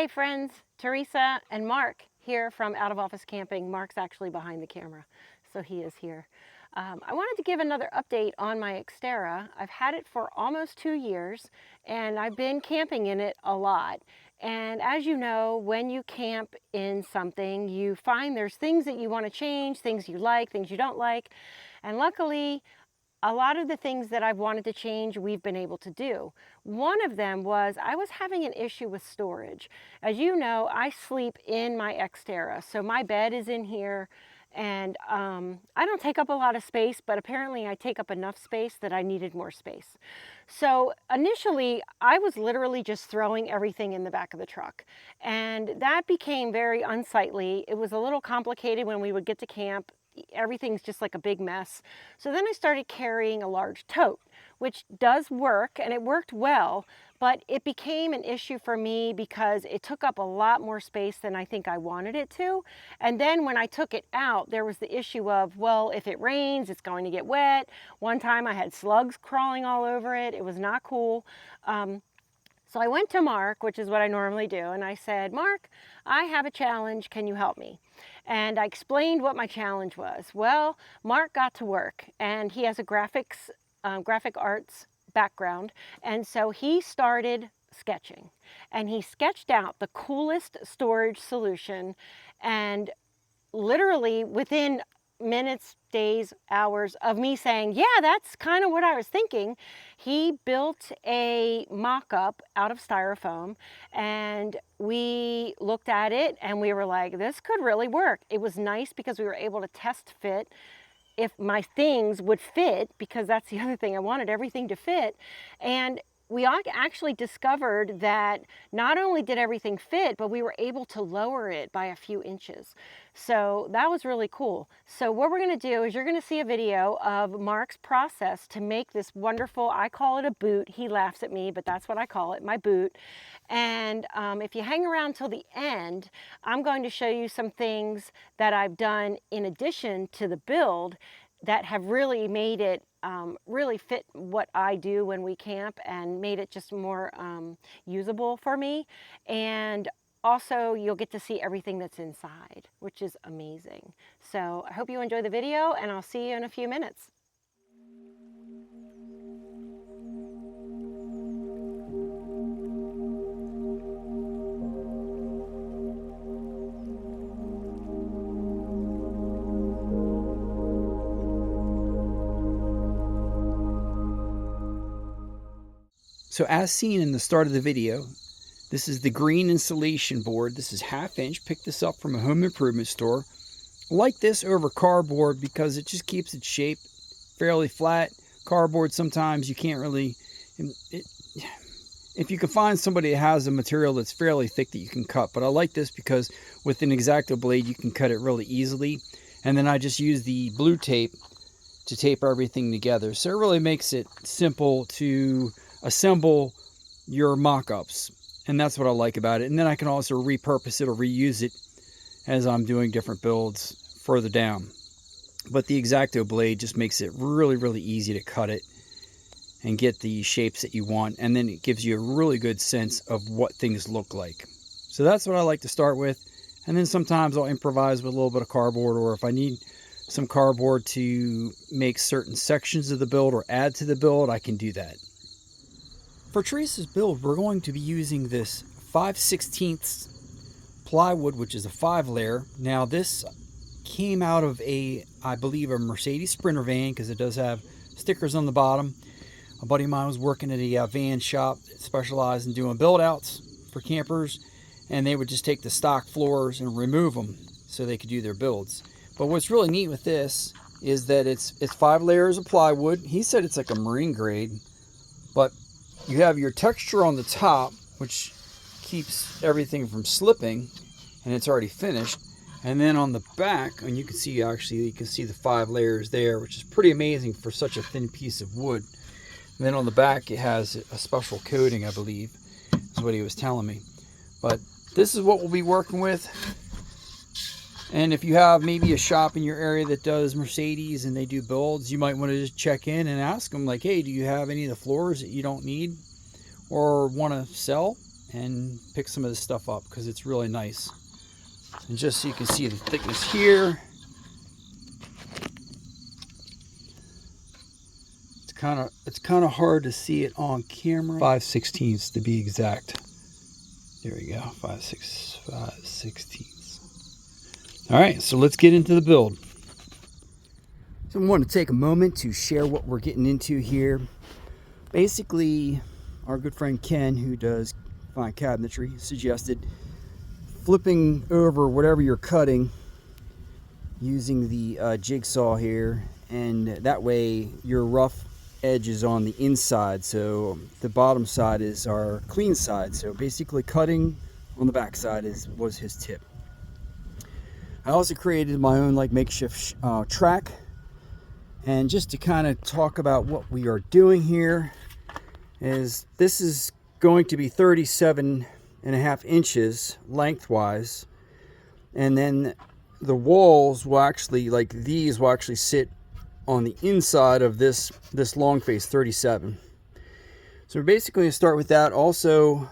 Hi friends, Teresa and Mark here from Out of Office Camping. Mark's actually behind the camera, so he is here. I wanted to give another update on my Xterra. I've had it for almost 2 years and I've been camping in it a lot. And as you know, when you camp in something, you find there's things that you want to change, things you like, things you don't like. And luckily, a lot of the things that I've wanted to change, we've been able to do. One of them was I was having an issue with storage. As you know, I sleep in my Xterra, so my bed is in here, and I don't take up a lot of space, but apparently I take up enough space that I needed more space. So initially, I was literally just throwing everything in the back of the truck, and that became very unsightly. It was a little complicated when we would get to camp. Everything's just like a big mess. So then I started carrying a large tote, which does work, and it worked well, but it became an issue for me because it took up a lot more space than I think I wanted it to. And then when I took it out, there was the issue of, well, if it rains, it's going to get wet. One time I had slugs crawling all over it. It was not cool. So I went to Mark, which is what I normally do, and I said, Mark, I have a challenge, can you help me? And I explained what my challenge was. Well, Mark got to work, and he has a graphic arts background, and so he started sketching. And he sketched out the coolest storage solution, and literally within minutes, days, hours of me saying, yeah, that's kind of what I was thinking, he built a mock-up out of styrofoam, and we looked at it and we were like, this could really work. It was nice because we were able to test fit if my things would fit, because that's the other thing, I wanted everything to fit. And we actually discovered that not only did everything fit, but we were able to lower it by a few inches. So that was really cool. So what we're going to do is you're going to see a video of Mark's process to make this wonderful, I call it a boot. He laughs at me, but that's what I call it, my boot. And if you hang around till the end, I'm going to show you some things that I've done in addition to the build that have really made it really fit what I do when we camp, and made it just more usable for me. And also you'll get to see everything that's inside, which is amazing. So I hope you enjoy the video, and I'll see you in a few minutes. So as seen in the start of the video, this is the green insulation board. This is 1/2 inch. Picked this up from a home improvement store. I like this over cardboard because it just keeps its shape fairly flat. Cardboard, sometimes you can't really, if you can find somebody that has a material that's fairly thick that you can cut. But I like this because with an X-Acto blade you can cut it really easily. And then I just use the blue tape to tape everything together. So it really makes it simple to assemble your mock-ups, and that's what I like about it. And then I can also repurpose it or reuse it as I'm doing different builds further down. But the X-Acto blade just makes it really easy to cut it and get the shapes that you want, and then it gives you a really good sense of what things look like. So that's what I like to start with, and then sometimes I'll improvise with a little bit of cardboard, or if I need some cardboard to make certain sections of the build or add to the build, I can do that. For Teresa's build, we're going to be using this 5/16 plywood, which is a 5-layer. Now this came out of I believe a Mercedes Sprinter van, because it does have stickers on the bottom. A buddy of mine was working at a van shop that specialized in doing build outs for campers, and they would just take the stock floors and remove them so they could do their builds. But what's really neat with this is that it's 5 layers of plywood. He said it's like a marine grade, but you have your texture on the top, which keeps everything from slipping, and it's already finished. And then on the back, and you can see the 5 layers there, which is pretty amazing for such a thin piece of wood. And then on the back, it has a special coating, I believe, is what he was telling me. But this is what we'll be working with. And if you have maybe a shop in your area that does Mercedes and they do builds, you might want to just check in and ask them, like, hey, do you have any of the floors that you don't need or want to sell? and pick some of this stuff up because it's really nice. And just so you can see the thickness here, it's kind of hard to see it on camera. 5/16 to be exact. There we go, 5/16. All right, so let's get into the build. So I want to take a moment to share what we're getting into here. Basically, our good friend Ken, who does fine cabinetry, suggested flipping over whatever you're cutting using the jigsaw here, and that way your rough edge is on the inside, so the bottom side is our clean side. So basically cutting on the back side was his tip. I also created my own like makeshift track, and just to kind of talk about what we are doing here is this is going to be 37.5 inches lengthwise, and then the walls will actually, like these, will actually sit on the inside of this long face 37. So we're basically going to start with that. Also,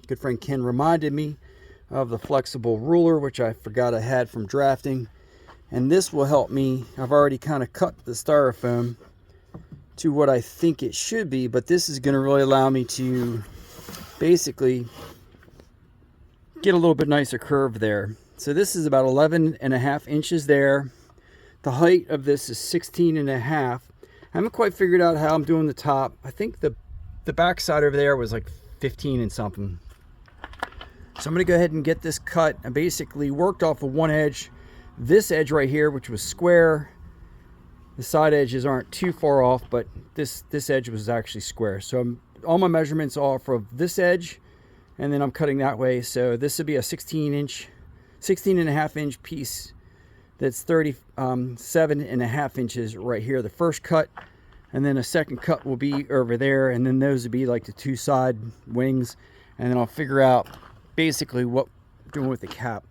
good friend Ken reminded me of the flexible ruler, which I forgot I had from drafting, and this will help me. I've already kind of cut the styrofoam to what I think it should be, but this is going to really allow me to basically get a little bit nicer curve there. So this is about 11.5 inches there. The height of this is 16.5. I haven't quite figured out how I'm doing the top. I think the back side over there was like 15 and something. So I'm going to go ahead and get this cut. I basically worked off of one edge. This edge right here, which was square. The side edges aren't too far off, but this edge was actually square. So all my measurements are off of this edge, and then I'm cutting that way. So this would be a 16.5 inch piece that's 37.5 inches right here, the first cut, and then a second cut will be over there, and then those would be like the two side wings, and then I'll figure out basically what we're doing with the cap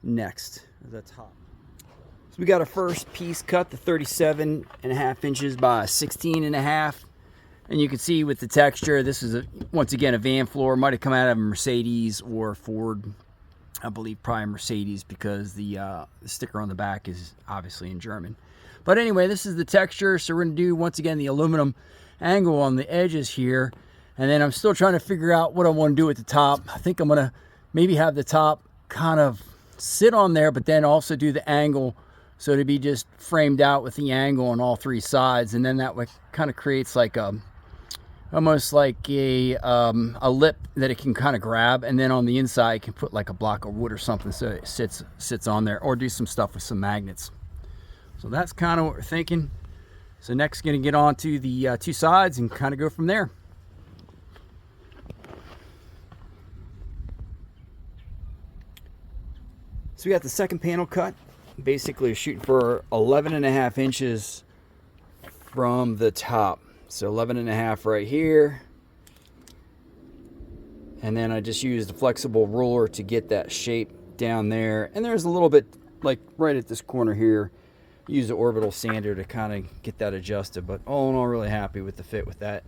next at the top. So we got our first piece cut, the 37.5 inches by 16.5, and you can see with the texture, this is once again a van floor. Might have come out of a Mercedes or Ford. I believe probably Mercedes, because the sticker on the back is obviously in German. But anyway, this is the texture. So we're going to do, once again, the aluminum angle on the edges here. And then I'm still trying to figure out what I want to do at the top. I think I'm going to maybe have the top kind of sit on there, but then also do the angle so to be just framed out with the angle on all three sides. And then that way kind of creates like a almost like a lip that it can kind of grab, and then on the inside you can put like a block of wood or something so it sits on there, or do some stuff with some magnets. So that's kind of what we're thinking. So next, going to get on to the two sides and kind of go from there. So we got the second panel cut. Basically shooting for 11.5 inches from the top. So 11.5 right here, and then I just used a flexible ruler to get that shape down there. And there's a little bit like right at this corner here, use the orbital sander to kind of get that adjusted, but all in all, really happy with the fit with that.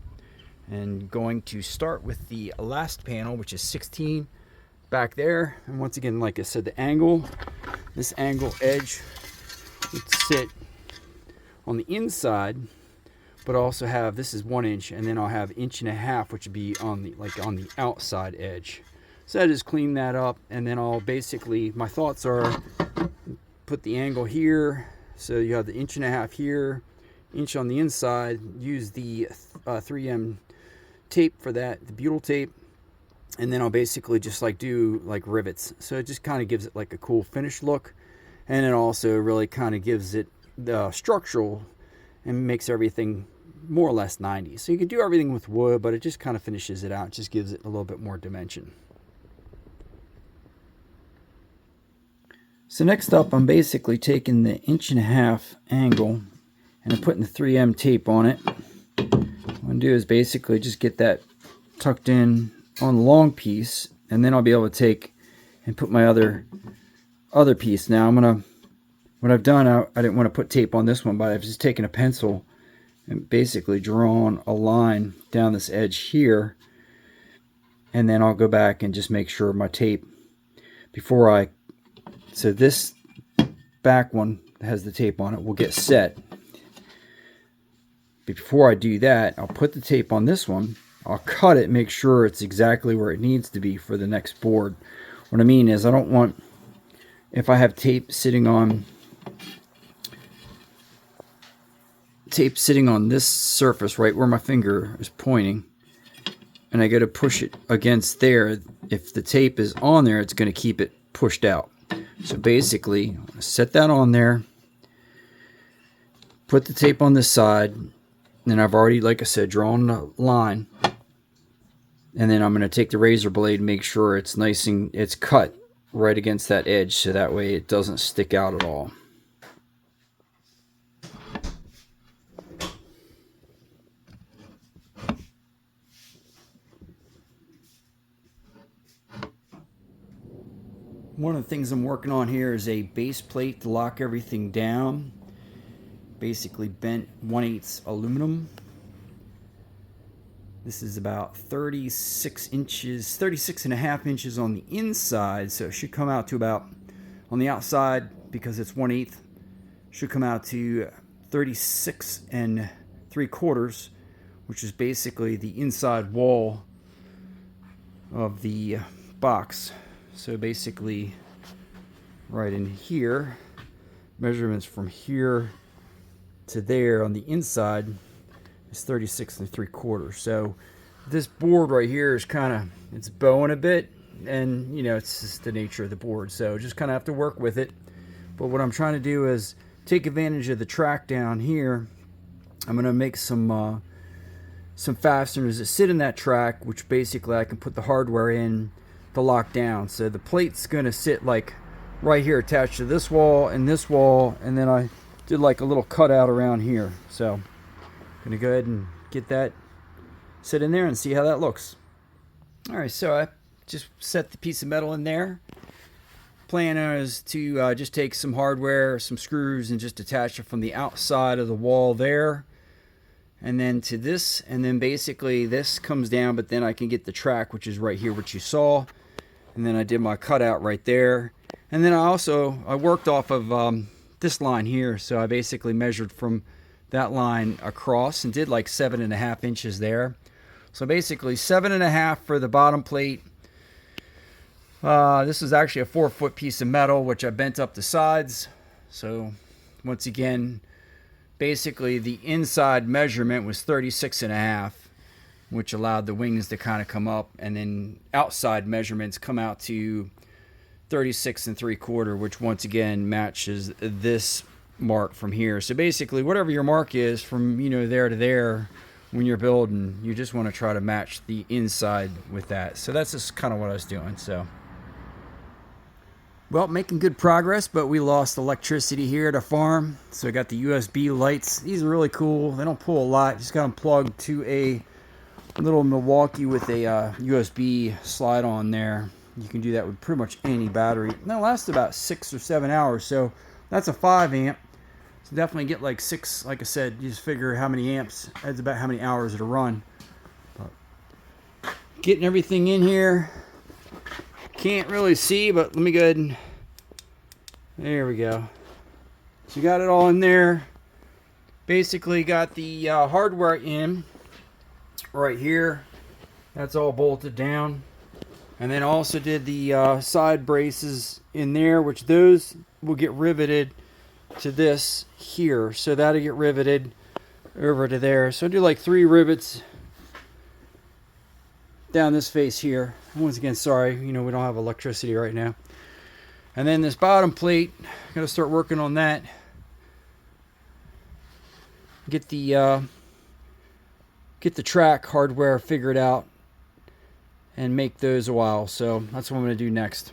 And going to start with the last panel, which is 16 back there. And once again, like I said, the angle, this angle edge would sit on the inside, but also have, this is 1 inch, and then I'll have 1.5 inches, which would be on the on the outside edge. So I just clean that up, and then I'll basically, my thoughts are, put the angle here, so you have the 1.5 inches here, inch on the inside. Use the 3M tape for that, the butyl tape, and then I'll basically just like do like rivets. So it just kind of gives it like a cool finished look, and it also really kind of gives it the structural and makes everything more or less 90. So you can do everything with wood, but it just kind of finishes it out. It just gives it a little bit more dimension. So next up, I'm basically taking the 1.5 inch angle and I'm putting the 3M tape on it. What I'm going to do is basically just get that tucked in on the long piece, and then I'll be able to take and put my other piece. Now what I've done, I didn't want to put tape on this one, but I've just taken a pencil and basically drawn a line down this edge here, and then I'll go back and just make sure my tape so this back one that has the tape on it will get set. But before I do that, I'll put the tape on this one. I'll cut it, make sure it's exactly where it needs to be for the next board. What I mean is I don't want, if I have tape sitting on this surface right where my finger is pointing, and I go to push it against there, if the tape is on there, it's going to keep it pushed out. So basically, set that on there, put the tape on this side, and I've already, like I said, drawn a line. And then I'm going to take the razor blade and make sure it's nice and it's cut right against that edge, so that way it doesn't stick out at all. One of the things I'm working on here is a base plate to lock everything down. Basically bent 1/8 aluminum. This is about 36 inches, 36.5 inches on the inside, so it should come out to about, on the outside, because it's 1/8, should come out to 36 3/4, which is basically the inside wall of the box. So basically, right in here, measurements from here to there on the inside is 36 3/4. So this board right here is kind of, it's bowing a bit, and you know, it's just the nature of the board, so just kind of have to work with it. But what I'm trying to do is take advantage of the track down here. I'm going to make some fasteners that sit in that track, which basically I can put the hardware in to lock down. So the plate's going to sit like right here attached to this wall, and then I did like a little cutout around here. So I'm going to go ahead and get that sit in there and see how that looks. Alright, so I just set the piece of metal in there. Plan is to just take some hardware, some screws, and just attach it from the outside of the wall there, and then to this, and then basically this comes down, but then I can get the track, which is right here, which you saw, and then I did my cutout right there. And then I worked off of this line here, so I basically measured from that line across and did like 7.5 inches there. So basically 7.5 for the bottom plate. This is actually a 4-foot piece of metal, which I bent up the sides. So once again, basically the inside measurement was 36.5, which allowed the wings to kind of come up, and then outside measurements come out to 36 3/4, which once again matches this mark from here. So basically whatever your mark is from, you know, there to there, when you're building, you just want to try to match the inside with that. So that's just kind of what I was doing. So, well, making good progress, but we lost electricity here at a farm. So I got the USB lights. These are really cool. They don't pull a lot. Just got them plugged to a little Milwaukee with a USB slide on there. You can do that with pretty much any battery. And that lasts about 6 or 7 hours. So that's a 5 amp. So definitely get like 6. Like I said, you just figure how many amps. That's about how many hours it'll run. But getting everything in here. Can't really see, but let me go ahead and, there we go. So you got it all in there. Basically got the hardware in right here. That's all bolted down. And then also did the side braces in there, which those will get riveted to this here. So that'll get riveted over to there. So I do like 3 rivets down this face here. Once again, sorry, you know, we don't have electricity right now. And then this bottom plate, gotta start working on that. Get the track hardware figured out and make those a while. So that's what I'm gonna do next.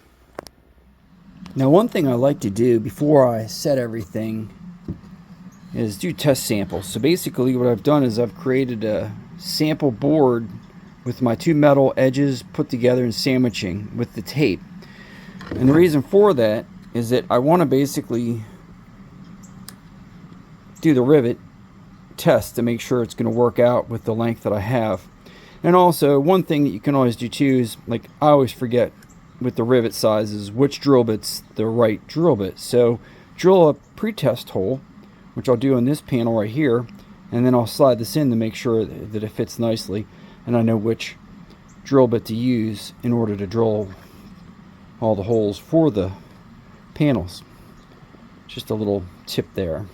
Now, one thing I like to do before I set everything is do test samples. So basically what I've done is I've created a sample board with my 2 metal edges put together and sandwiching with the tape. And the reason for that is that I want to basically do the rivet test to make sure it's going to work out with the length that I have. And also, one thing that you can always do too is, like, I always forget with the rivet sizes, which drill bit's the right drill bit. So drill a pre-test hole, which I'll do on this panel right here, and then I'll slide this in to make sure that it fits nicely, and I know which drill bit to use in order to drill all the holes for the panels. Just a little tip there.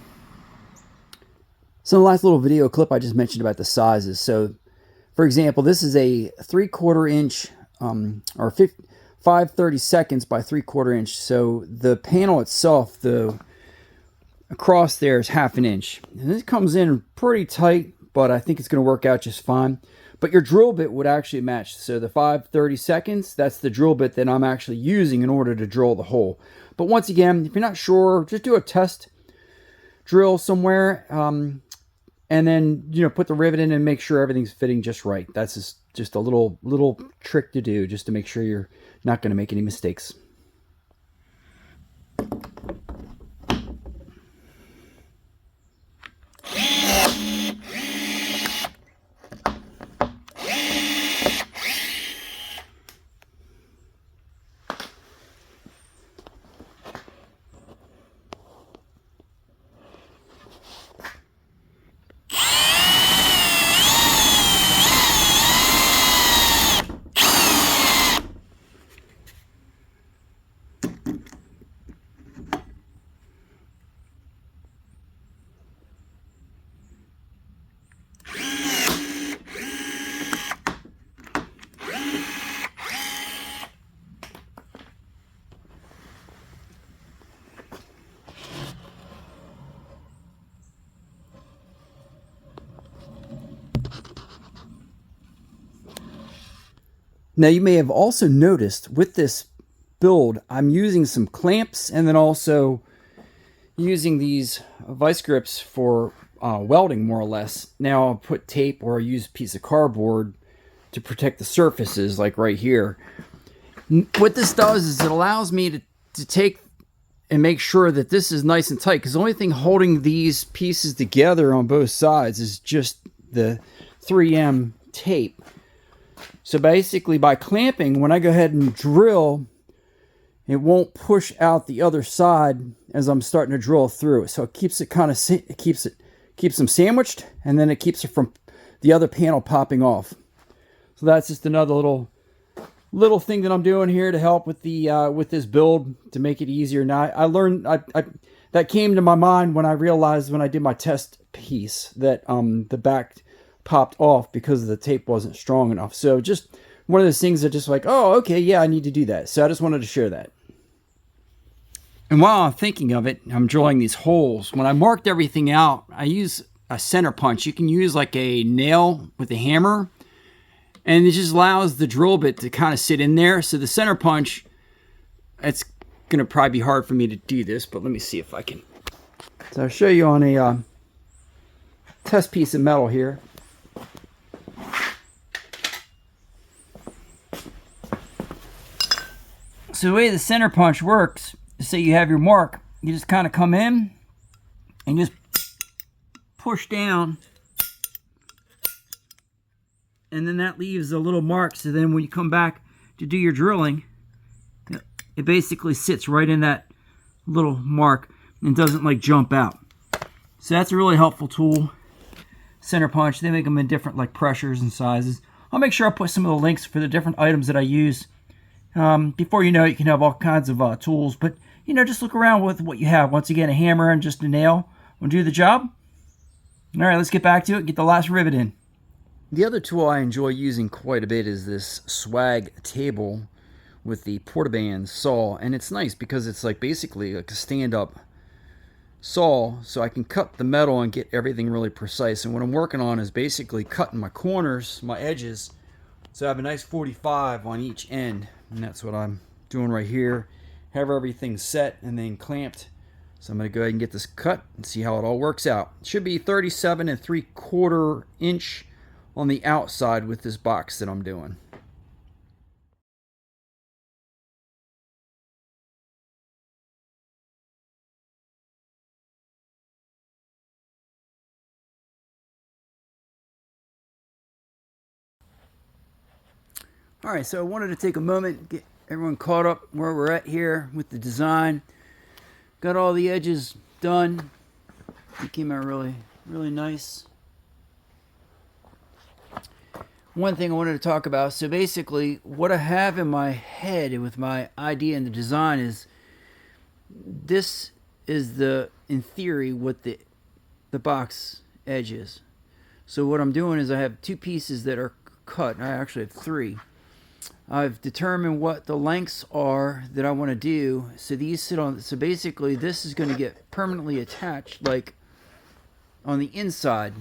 So in the last little video clip I just mentioned about the sizes. So for example, this is a 3/4 inch or 5/32 by 3/4 inch. So the panel itself, the across there is 1/2 inch. And this comes in pretty tight, but I think it's going to work out just fine. But your drill bit would actually match. So the 5/32, that's the drill bit that I'm actually using in order to drill the hole. But once again, if you're not sure, just do a test drill somewhere, and then, you know, put the rivet in and make sure everything's fitting just right. That's just a little trick to do, just to make sure you're not going to make any mistakes. Now you may have also noticed with this build, I'm using some clamps and then also using these vice grips for welding, more or less. Now I'll put tape or use a piece of cardboard to protect the surfaces, like right here. What this does is it allows me to take and make sure that this is nice and tight, because the only thing holding these pieces together on both sides is just the 3M tape. So basically, by clamping, when I go ahead and drill, it won't push out the other side as I'm starting to drill through. So it keeps it kind of, it keeps them sandwiched, and then it keeps it from the other panel popping off. So that's just another little thing that I'm doing here to help with the with this build, to make it easier. Now I learned that came to my mind when I realized, when I did my test piece, that the back popped off because the tape wasn't strong enough. So just one of those things that just like, oh, okay, yeah, I need to do that. So I just wanted to share that. And while I'm thinking of it, I'm drilling these holes. When I marked everything out, I use a center punch. You can use like a nail with a hammer, and it just allows the drill bit to kind of sit in there. So the center punch, it's going to probably be hard for me to do this, but let me see if I can. So I'll show you on a test piece of metal here. So the way the center punch works is, say you have your mark, you just kind of come in and just push down, and then that leaves a little mark. So then when you come back to do your drilling, it basically sits right in that little mark and doesn't like jump out. So that's a really helpful tool. Center punch, they make them in different like pressures and sizes. I'll make sure I put some of the links for the different items that I use. Before you know it, you can have all kinds of tools, but you know, just look around with what you have. Once again, a hammer and just a nail will do the job. All right, let's get back to it, get the last rivet in. The other tool I enjoy using quite a bit is this swag table with the portaband saw, and it's nice because it's like basically like a stand-up saw, so I can cut the metal and get everything really precise. And what I'm working on is basically cutting my corners, my edges, so I have a nice 45 on each end, and that's what I'm doing right here. Have everything set and then clamped. So I'm going to go ahead and get this cut and see how it all works out. It should be 37 3/4 inch on the outside with this box that I'm doing. All right, so I wanted to take a moment, get everyone caught up where we're at here with the design. Got all the edges done. It came out really, really nice. One thing I wanted to talk about, so basically what I have in my head with my idea and the design is, this is in theory, what the box edge is. So what I'm doing is I have two pieces that are cut. I actually have three. I've determined what the lengths are that I want to do. So these sit on, so basically this is going to get permanently attached like on the inside.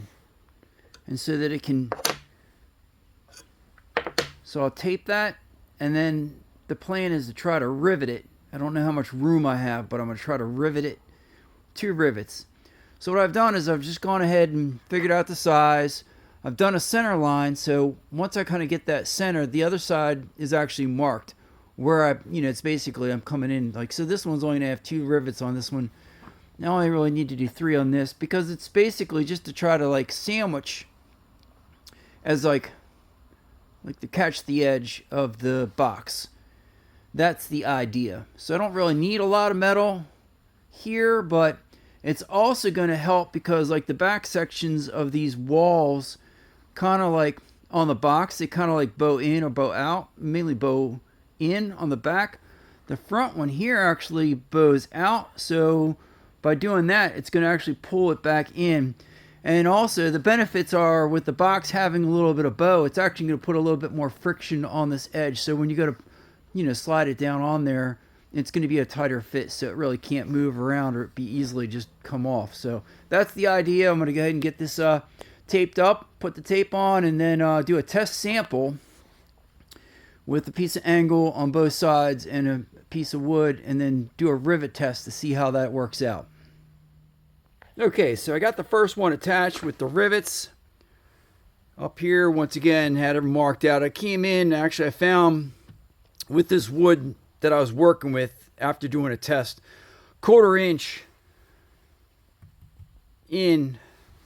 And so that it can, so I'll tape that, and then the plan is to try to rivet it. I don't know how much room I have, but I'm going to try to rivet it. 2 rivets. So what I've done is I've just gone ahead and figured out the size. I've done a center line, so once I kind of get that center, the other side is actually marked where it's basically I'm coming in. Like, so this one's only going to have 2 rivets on this one. I only really need to do 3 on this because it's basically just to try to like sandwich as like to catch the edge of the box. That's the idea. So I don't really need a lot of metal here, but it's also going to help because like the back sections of these walls kind of like on the box, they kind of like bow in or bow out, mainly bow in on the back. The front one here actually bows out, so by doing that it's going to actually pull it back in. And also the benefits are with the box having a little bit of bow, it's actually going to put a little bit more friction on this edge, so when you go to slide it down on there, it's going to be a tighter fit, so it really can't move around or be easily just come off. So that's the idea. I'm going to go ahead and get this taped up, put the tape on, and then do a test sample with a piece of angle on both sides and a piece of wood, and then do a rivet test to see how that works out. Okay, so I got the first one attached with the rivets up here. Once again, had it marked out. I came in, actually I found with this wood that I was working with after doing a test, 1/4 inch in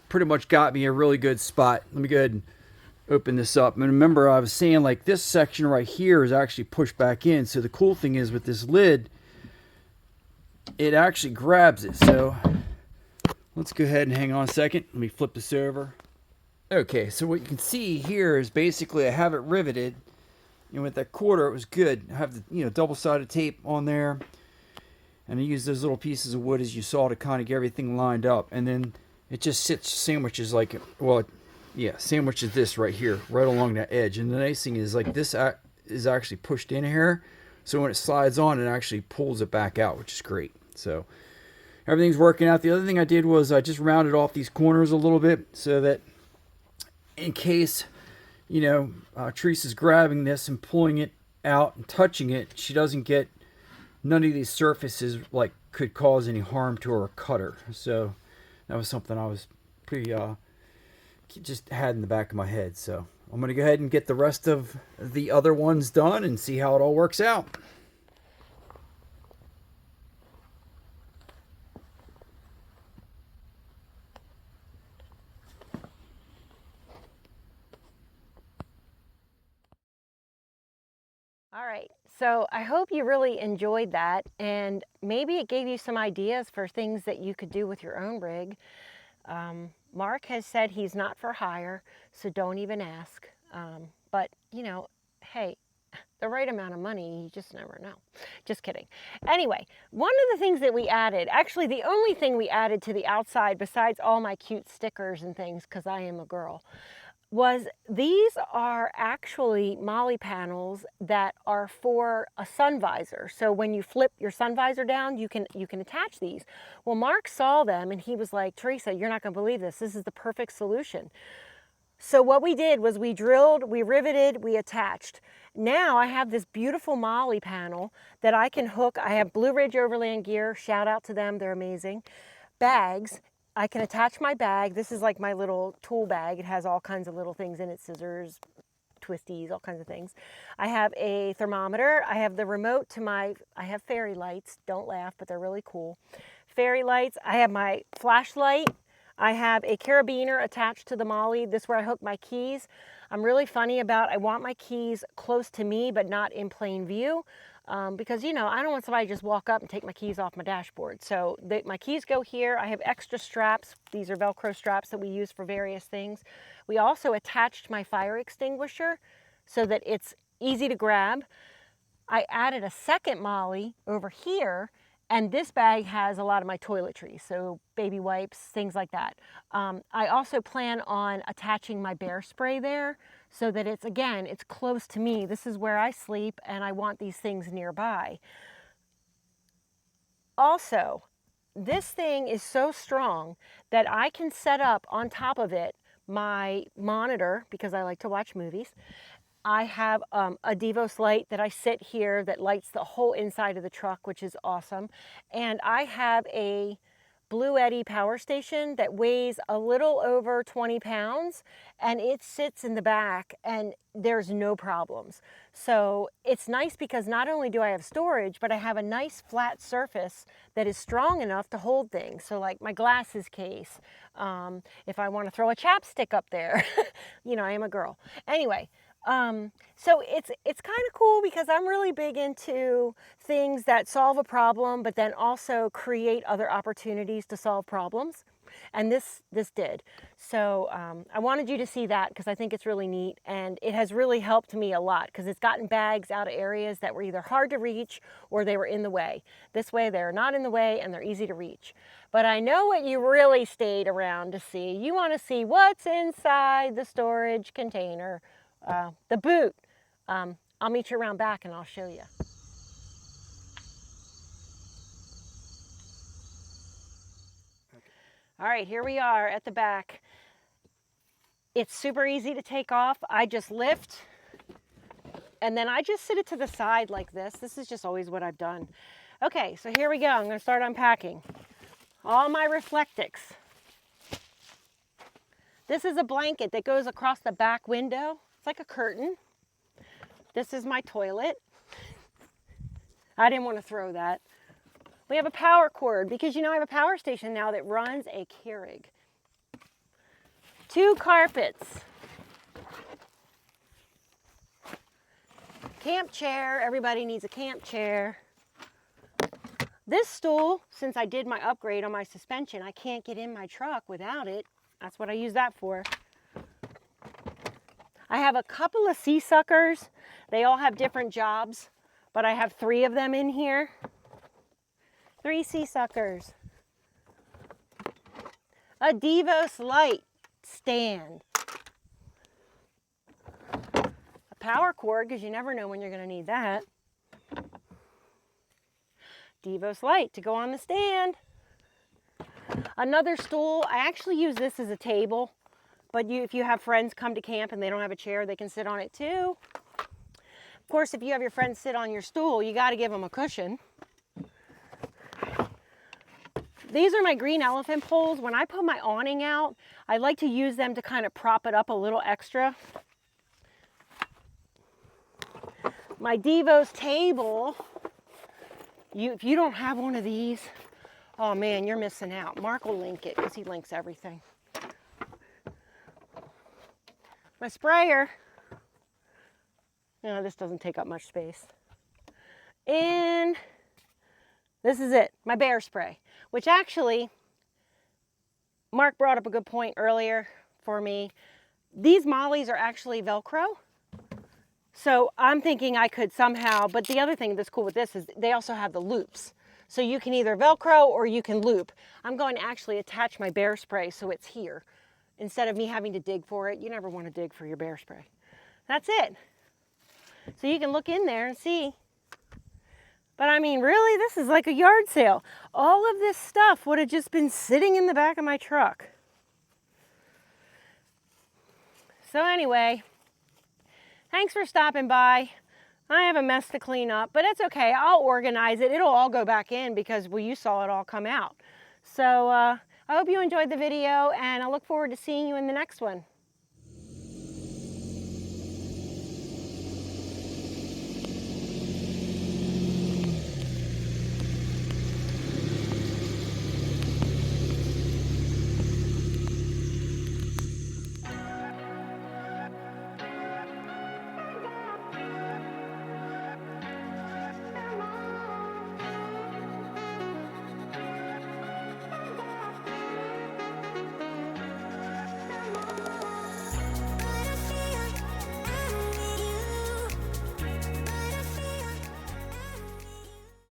pretty much got me a really good spot. Let me go ahead and open this up. And remember, I was saying like this section right here is actually pushed back in. So the cool thing is with this lid, it actually grabs it. So let's go ahead and hang on a second. Let me flip this over. Okay, so what you can see here is basically I have it riveted. And with that 1/4, it was good. I have the double-sided tape on there, and I use those little pieces of wood as you saw to kind of get everything lined up. And then it just sandwiches like, sandwiches this right here, right along that edge. And the nice thing is like this is actually pushed in here, so when it slides on, it actually pulls it back out, which is great. So everything's working out. The other thing I did was I just rounded off these corners a little bit so that in case Teresa's grabbing this and pulling it out and touching it, she doesn't get none of these surfaces like could cause any harm to her cutter. So that was something I was pretty just had in the back of my head. So I'm going to go ahead and get the rest of the other ones done and see how it all works out. All right, so I hope you really enjoyed that, and maybe it gave you some ideas for things that you could do with your own rig. Mark has said he's not for hire, so don't even ask. But, hey, the right amount of money, you just never know. Just kidding. Anyway, one of the things that we added, actually the only thing we added to the outside besides all my cute stickers and things, because I am a girl, was these are actually molly panels that are for a sun visor. So when you flip your sun visor down, you can attach these. Well, Mark saw them and he was like, Teresa, you're not gonna believe this. This is the perfect solution. So what we did was we drilled, we riveted, we attached. Now I have this beautiful molly panel that I can hook. I have Blue Ridge Overland gear. Shout out to them, they're amazing. Bags. I can attach my bag. This is like my little tool bag. It has all kinds of little things in it, scissors, twisties, all kinds of things. I have a thermometer. I have the remote to I have fairy lights. Don't laugh, but they're really cool. Fairy lights. I have my flashlight. I have a carabiner attached to the MOLLE. This is where I hook my keys. I'm really funny about, I want my keys close to me, but not in plain view. Because, you know, I don't want somebody to just walk up and take my keys off my dashboard. So my keys go here. I have extra straps. These are Velcro straps that we use for various things. We also attached my fire extinguisher so that it's easy to grab. I added a second MOLLE over here, and this bag has a lot of my toiletries, so baby wipes, things like that. I also plan on attaching my bear spray there so that it's, again, it's close to me. This is where I sleep, and I want these things nearby. Also, this thing is so strong that I can set up on top of it my monitor, because I like to watch movies. I have a Devos light that I sit here that lights the whole inside of the truck, which is awesome. And I have a Bluetti power station that weighs a little over 20 pounds, and it sits in the back and there's no problems. So it's nice because not only do I have storage, but I have a nice flat surface that is strong enough to hold things. So like my glasses case, if I want to throw a chapstick up there, you know, I am a girl. Anyway, so it's kind of cool because I'm really big into things that solve a problem, but then also create other opportunities to solve problems. And this did. So I wanted you to see that because I think it's really neat, and it has really helped me a lot because it's gotten bags out of areas that were either hard to reach or they were in the way. This way they're not in the way and they're easy to reach. But I know what you really stayed around to see. You want to see what's inside the storage container. The boot. I'll meet you around back and I'll show you. All right, here we are at the back. It's super easy to take off. I just lift and then I just sit it to the side like this. This is just always what I've done. Okay, so here we go. I'm going to start unpacking. All my reflectics. This is a blanket that goes across the back window. It's like a curtain. This is my toilet. I didn't want to throw that. We have a power cord because, you know, I have a power station now that runs a Keurig. 2 carpets. Camp chair. Everybody needs a camp chair. This stool, since I did my upgrade on my suspension, I can't get in my truck without it. That's what I use that for. I have a couple of SeaSuckers. They all have different jobs, but I have 3 of them in here. 3 SeaSuckers. A Devos light stand. A power cord, because you never know when you're going to need that. Devos light to go on the stand. Another stool. I actually use this as a table. But if you have friends come to camp and they don't have a chair, they can sit on it too. Of course, if you have your friends sit on your stool, you got to give them a cushion. These are my green elephant poles. When I put my awning out, I like to use them to kind of prop it up a little extra. My Devos table. If you don't have one of these, oh man, you're missing out. Mark will link it because he links everything. My sprayer. No, this doesn't take up much space. And this is it, my bear spray, which actually, Mark brought up a good point earlier for me. These MOLLEs are actually Velcro. So I'm thinking I could somehow, but the other thing that's cool with this is they also have the loops. So you can either Velcro or you can loop. I'm going to actually attach my bear spray so it's here. Instead of me having to dig for it. You never want to dig for your bear spray. That's it. So you can look in there and see. But I mean, really, this is like a yard sale. All of this stuff would have just been sitting in the back of my truck. So anyway, thanks for stopping by. I have a mess to clean up, but it's okay. I'll organize it. It'll all go back in because, well, you saw it all come out. So I hope you enjoyed the video, and I look forward to seeing you in the next one.